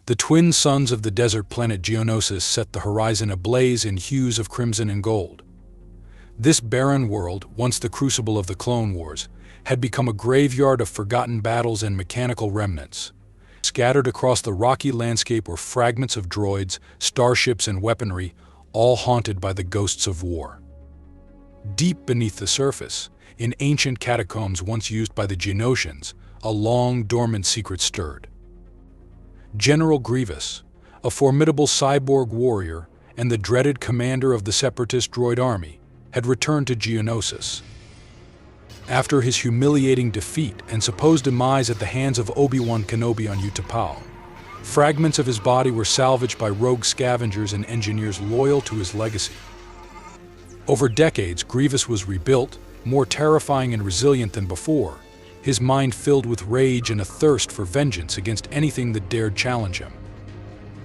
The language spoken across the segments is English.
The twin suns of the desert planet Geonosis set the horizon ablaze in hues of crimson and gold. This barren world, once the crucible of the Clone Wars, had become a graveyard of forgotten battles and mechanical remnants. Scattered across the rocky landscape were fragments of droids, starships, and weaponry, all haunted by the ghosts of war. Deep beneath the surface, in ancient catacombs once used by the Geonosians, a long, dormant secret stirred. General Grievous, a formidable cyborg warrior and the dreaded commander of the separatist droid army, had returned to Geonosis. After his humiliating defeat and supposed demise at the hands of Obi-Wan Kenobi on Utapau, fragments of his body were salvaged by rogue scavengers and engineers loyal to his legacy. Over decades, Grievous was rebuilt, more terrifying and resilient than before, his mind filled with rage and a thirst for vengeance against anything that dared challenge him.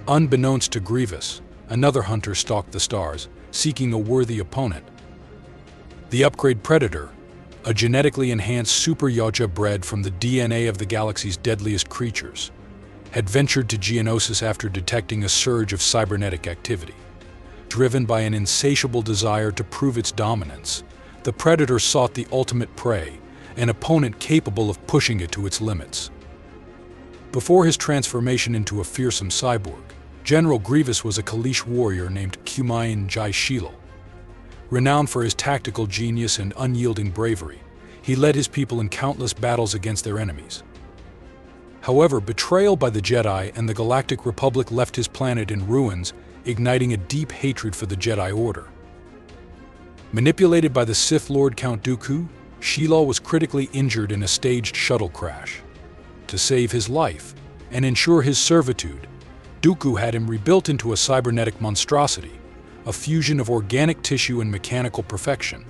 Unbeknownst to Grievous, another hunter stalked the stars, seeking a worthy opponent. The upgrade Predator, a genetically enhanced super Yautja bred from the DNA of the galaxy's deadliest creatures, had ventured to Geonosis after detecting a surge of cybernetic activity. Driven by an insatiable desire to prove its dominance, the Predator sought the ultimate prey, an opponent capable of pushing it to its limits. Before his transformation into a fearsome cyborg, General Grievous was a Kaleesh warrior named Kumain Jai Shilal. Renowned for his tactical genius and unyielding bravery, he led his people in countless battles against their enemies. However, betrayal by the Jedi and the Galactic Republic left his planet in ruins, igniting a deep hatred for the Jedi Order. Manipulated by the Sith Lord Count Dooku, Shilal was critically injured in a staged shuttle crash. To save his life and ensure his servitude, Dooku had him rebuilt into a cybernetic monstrosity, a fusion of organic tissue and mechanical perfection.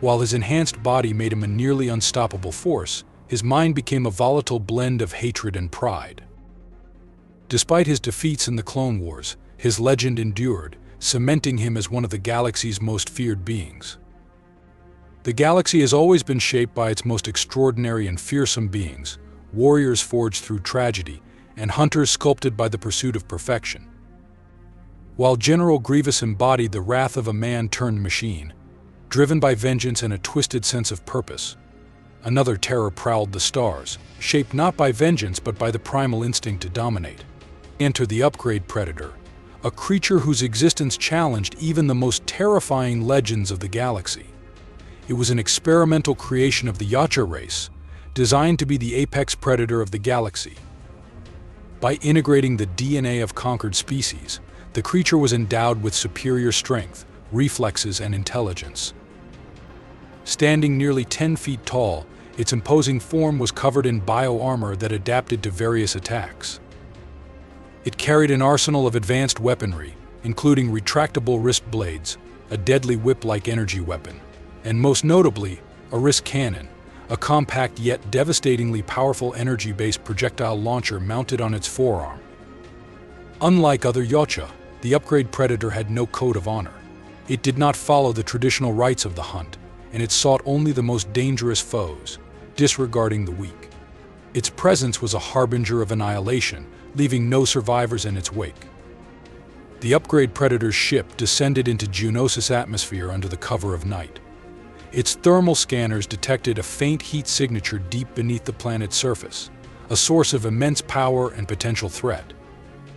While his enhanced body made him a nearly unstoppable force, his mind became a volatile blend of hatred and pride. Despite his defeats in the Clone Wars, his legend endured, cementing him as one of the galaxy's most feared beings. The galaxy has always been shaped by its most extraordinary and fearsome beings, warriors forged through tragedy, and hunters sculpted by the pursuit of perfection. While General Grievous embodied the wrath of a man-turned-machine, driven by vengeance and a twisted sense of purpose, another terror prowled the stars, shaped not by vengeance but by the primal instinct to dominate. Enter the upgrade Predator, a creature whose existence challenged even the most terrifying legends of the galaxy. It was an experimental creation of the Yautja race, designed to be the apex predator of the galaxy. By integrating the DNA of conquered species, the creature was endowed with superior strength, reflexes, and intelligence. Standing nearly 10 feet tall, its imposing form was covered in bio-armor that adapted to various attacks. It carried an arsenal of advanced weaponry, including retractable wrist blades, a deadly whip-like energy weapon, and most notably, a wrist cannon, a compact yet devastatingly powerful energy-based projectile launcher mounted on its forearm. Unlike other Yautja, the upgrade Predator had no code of honor. It did not follow the traditional rites of the hunt, and it sought only the most dangerous foes, disregarding the weak. Its presence was a harbinger of annihilation, leaving no survivors in its wake. The upgrade Predator's ship descended into Geonosis' atmosphere under the cover of night. Its thermal scanners detected a faint heat signature deep beneath the planet's surface, a source of immense power and potential threat.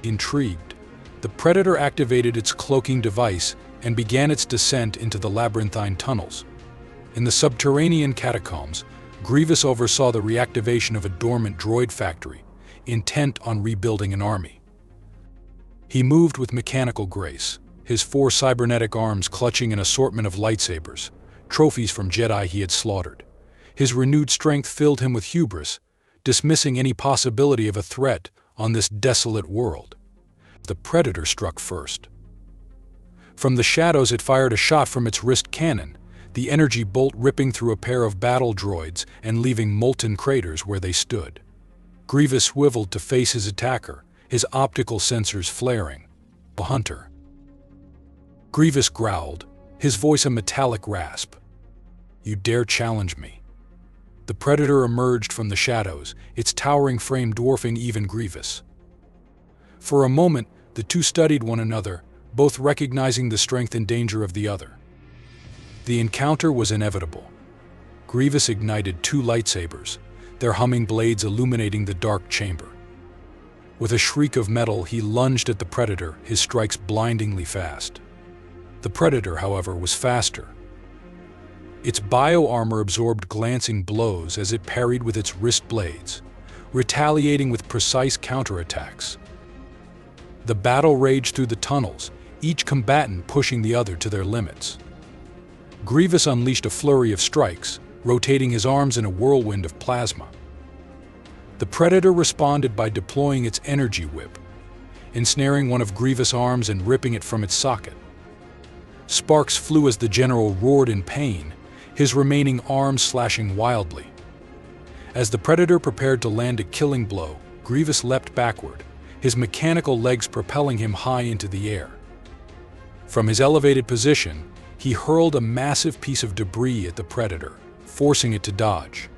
Intrigued, the Predator activated its cloaking device and began its descent into the labyrinthine tunnels. In the subterranean catacombs, Grievous oversaw the reactivation of a dormant droid factory, intent on rebuilding an army. He moved with mechanical grace, his 4 cybernetic arms clutching an assortment of lightsabers, trophies from Jedi he had slaughtered. His renewed strength filled him with hubris, dismissing any possibility of a threat on this desolate world. The Predator struck first. From the shadows it fired a shot from its wrist cannon, the energy bolt ripping through a pair of battle droids and leaving molten craters where they stood. Grievous swiveled to face his attacker, his optical sensors flaring. A hunter. Grievous growled, his voice a metallic rasp. "You dare challenge me?" The Predator emerged from the shadows, its towering frame dwarfing even Grievous. For a moment, the two studied one another, both recognizing the strength and danger of the other. The encounter was inevitable. Grievous ignited two lightsabers, their humming blades illuminating the dark chamber. With a shriek of metal, he lunged at the Predator, his strikes blindingly fast. The Predator, however, was faster. Its bio-armor absorbed glancing blows as it parried with its wrist blades, retaliating with precise counterattacks. The battle raged through the tunnels, each combatant pushing the other to their limits. Grievous unleashed a flurry of strikes, rotating his arms in a whirlwind of plasma. The Predator responded by deploying its energy whip, ensnaring one of Grievous' arms and ripping it from its socket. Sparks flew as the General roared in pain, his remaining arms slashing wildly. As the Predator prepared to land a killing blow, Grievous leapt backward, his mechanical legs propelling him high into the air. From his elevated position, he hurled a massive piece of debris at the Predator, forcing it to dodge.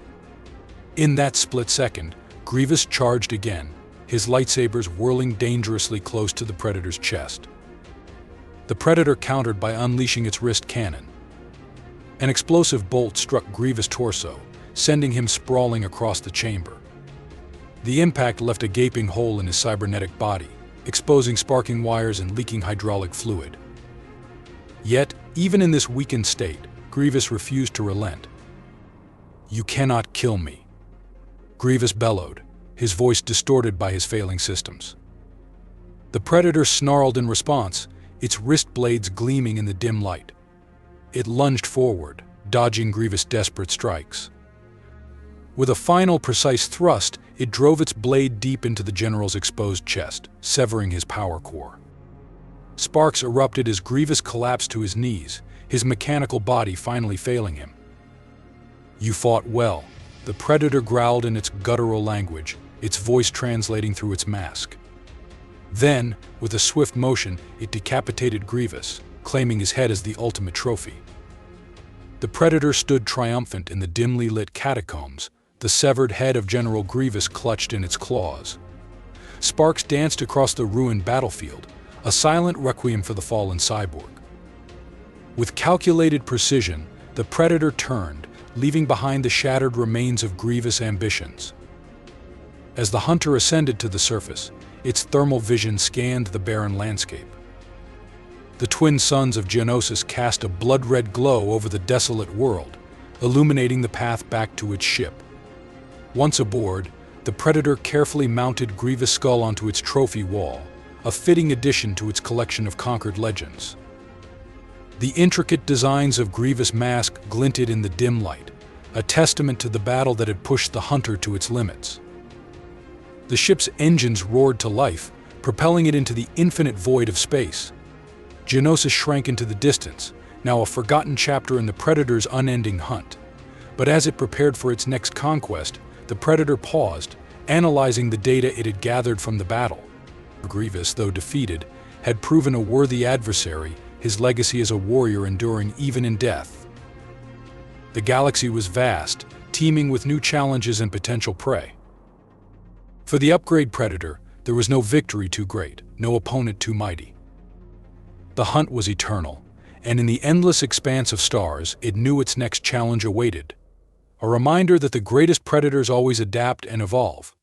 In that split second, Grievous charged again, his lightsabers whirling dangerously close to the Predator's chest. The Predator countered by unleashing its wrist cannon. An explosive bolt struck Grievous' torso, sending him sprawling across the chamber. The impact left a gaping hole in his cybernetic body, exposing sparking wires and leaking hydraulic fluid. Yet, even in this weakened state, Grievous refused to relent. "You cannot kill me," Grievous bellowed, his voice distorted by his failing systems. The Predator snarled in response, its wrist blades gleaming in the dim light. It lunged forward, dodging Grievous' desperate strikes. With a final precise thrust, it drove its blade deep into the General's exposed chest, severing his power core. Sparks erupted as Grievous collapsed to his knees, his mechanical body finally failing him. "You fought well," the Predator growled in its guttural language, its voice translating through its mask. Then, with a swift motion, it decapitated Grievous, claiming his head as the ultimate trophy. The Predator stood triumphant in the dimly lit catacombs, the severed head of General Grievous clutched in its claws. Sparks danced across the ruined battlefield, a silent requiem for the fallen cyborg. With calculated precision, the Predator turned, leaving behind the shattered remains of Grievous' ambitions. As the hunter ascended to the surface, its thermal vision scanned the barren landscape. The twin suns of Geonosis cast a blood-red glow over the desolate world, illuminating the path back to its ship. Once aboard, the Predator carefully mounted Grievous' skull onto its trophy wall, a fitting addition to its collection of conquered legends. The intricate designs of Grievous' mask glinted in the dim light, a testament to the battle that had pushed the hunter to its limits. The ship's engines roared to life, propelling it into the infinite void of space. Geonosis shrank into the distance, now a forgotten chapter in the Predator's unending hunt. But as it prepared for its next conquest, the Predator paused, analyzing the data it had gathered from the battle. Grievous, though defeated, had proven a worthy adversary, his legacy as a warrior enduring even in death. The galaxy was vast, teeming with new challenges and potential prey. For the upgrade Predator, there was no victory too great, no opponent too mighty. The hunt was eternal, and in the endless expanse of stars, it knew its next challenge awaited. A reminder that the greatest predators always adapt and evolve,